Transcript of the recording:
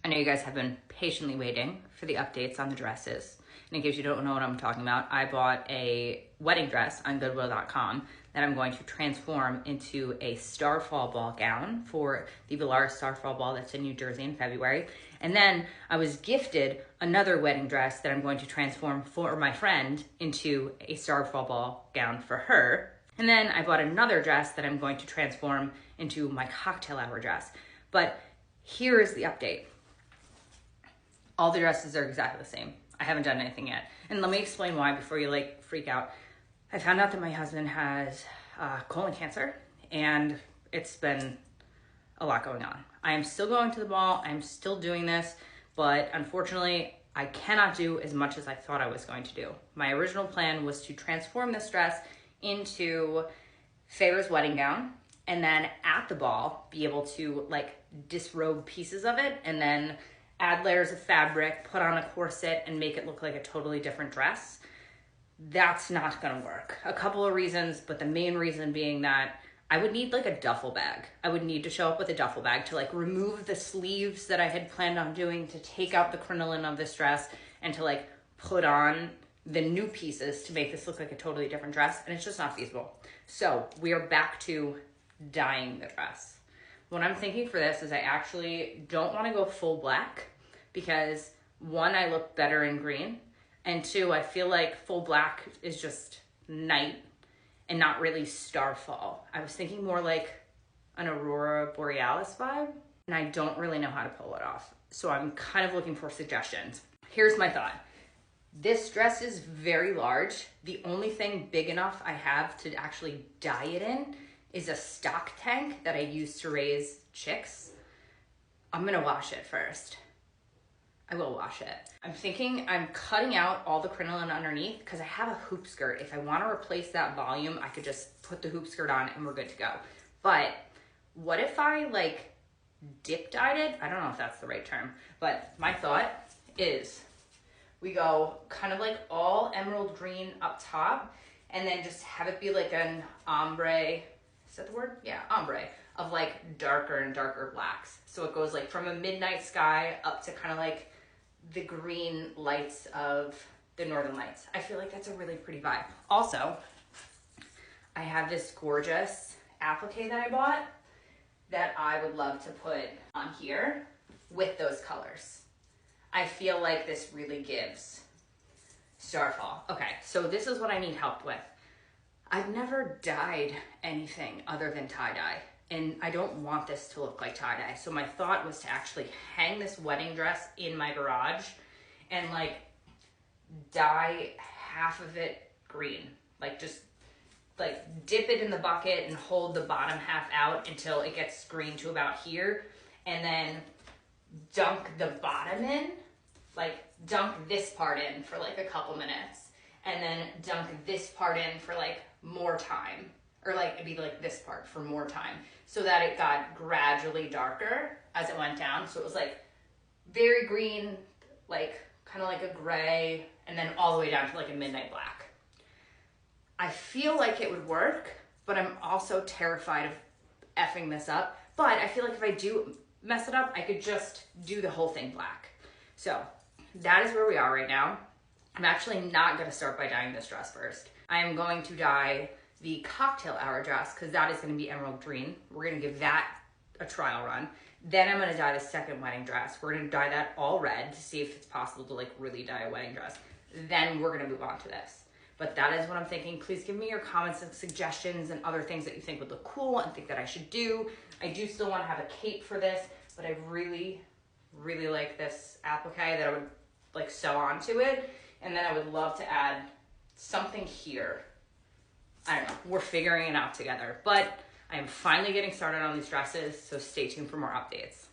I know you guys have been patiently waiting for the updates on the dresses. And in case you don't know what I'm talking about, I bought a wedding dress on Goodwill.com that I'm going to transform into a Starfall Ball Gown for the Villar Starfall Ball that's in New Jersey in February. And then I was gifted another wedding dress that I'm going to transform for my friend into a Starfall Ball Gown for her. And then I bought another dress that I'm going to transform into my cocktail hour dress. But here is the update. All the dresses are exactly the same. I haven't done anything yet. And let me explain why before you freak out. I found out that my husband has colon cancer and it's been a lot going on. I am still going to the ball. I'm still doing this, but unfortunately I cannot do as much as I thought I was going to do. My original plan was to transform this dress into Favor's wedding gown and then at the ball be able to disrobe pieces of it and then add layers of fabric, put on a corset, and make it look like a totally different dress. That's not gonna work. A couple of reasons, but the main reason being that I would need a duffel bag. I would need to show up with a duffel bag to remove the sleeves that I had planned on doing, to take out the crinoline of this dress, and to put on the new pieces to make this look like a totally different dress, and it's just not feasible. So we are back to dyeing the dress. What I'm thinking for this is I actually don't want to go full black because one, I look better in green, and two, I feel like full black is just night and not really starfall. I was thinking more like an aurora borealis vibe, and I don't really know how to pull it off. So I'm kind of looking for suggestions. Here's my thought. This dress is very large. The only thing big enough I have to actually dye it in is a stock tank that I use to raise chicks. I'm gonna wash it first. I will wash it. I'm thinking I'm cutting out all the crinoline underneath because I have a hoop skirt. If I wanna replace that volume, I could just put the hoop skirt on and we're good to go. But what if I dip dyed it? I don't know if that's the right term, but my thought is we go kind of all emerald green up top and then just have it be an ombre. Is that the word? Yeah, ombre, of darker and darker blacks. So it goes from a midnight sky up to kind of the green lights of the northern lights. I feel like that's a really pretty vibe. Also, I have this gorgeous applique that I bought that I would love to put on here with those colors. I feel like this really gives Starfall. Okay, so this is what I need help with. I've never dyed anything other than tie-dye, and I don't want this to look like tie-dye. So my thought was to actually hang this wedding dress in my garage and dye half of it green. Just dip it in the bucket and hold the bottom half out until it gets green to about here, and then dunk the bottom in, dunk this part in for a couple minutes, and then dunk this part in for more time, or it'd be this part for more time, so that it got gradually darker as it went down. So it was very green, kind of a gray, and then all the way down to a midnight black. I feel like it would work, but I'm also terrified of effing this up. But I feel like if I do mess it up, I could just do the whole thing black. So that is where we are right now. I'm actually not gonna start by dyeing this dress first. I am going to dye the cocktail hour dress because that is gonna be emerald green. We're gonna give that a trial run. Then I'm gonna dye the second wedding dress. We're gonna dye that all red to see if it's possible to really dye a wedding dress. Then we're gonna move on to this. But that is what I'm thinking. Please give me your comments and suggestions and other things that you think would look cool and think that I should do. I do still wanna have a cape for this, but I really, really like this applique that I would sew onto it. And then I would love to add something here. I don't know, we're figuring it out together, but I am finally getting started on these dresses, so stay tuned for more updates.